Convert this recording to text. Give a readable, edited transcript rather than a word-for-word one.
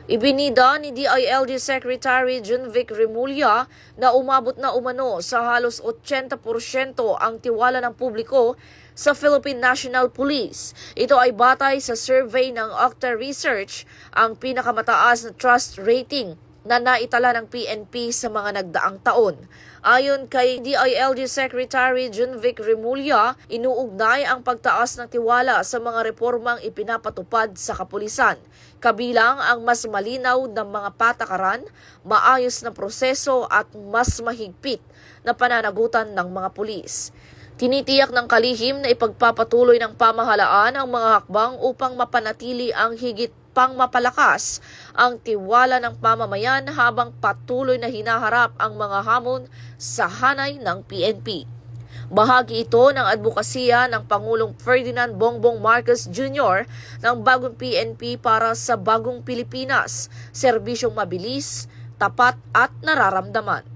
Ibinida ni DILG Secretary Junvic Remulla na umabot na umano sa halos 80% ang tiwala ng publiko sa Philippine National Police. Ito ay batay sa survey ng Okta Research, ang pinakamataas na trust rating na naitala ng PNP sa mga nagdaang taon. Ayon kay DILG Secretary Junvic Remulla, inuugnay ang pagtaas ng tiwala sa mga reformang ipinapatupad sa kapulisan, kabilang ang mas malinaw na mga patakaran, maayos na proseso at mas mahigpit na pananagutan ng mga pulis. Tinitiyak ng kalihim na ipagpapatuloy ng pamahalaan ang mga hakbang upang mapanatili ang higit pang mapalakas ang tiwala ng mamamayan habang patuloy na hinaharap ang mga hamon sa hanay ng PNP. Bahagi ito ng advokasya ng Pangulong Ferdinand Bongbong Marcos Jr. ng bagong PNP para sa bagong Pilipinas, serbisyong mabilis, tapat at nararamdaman.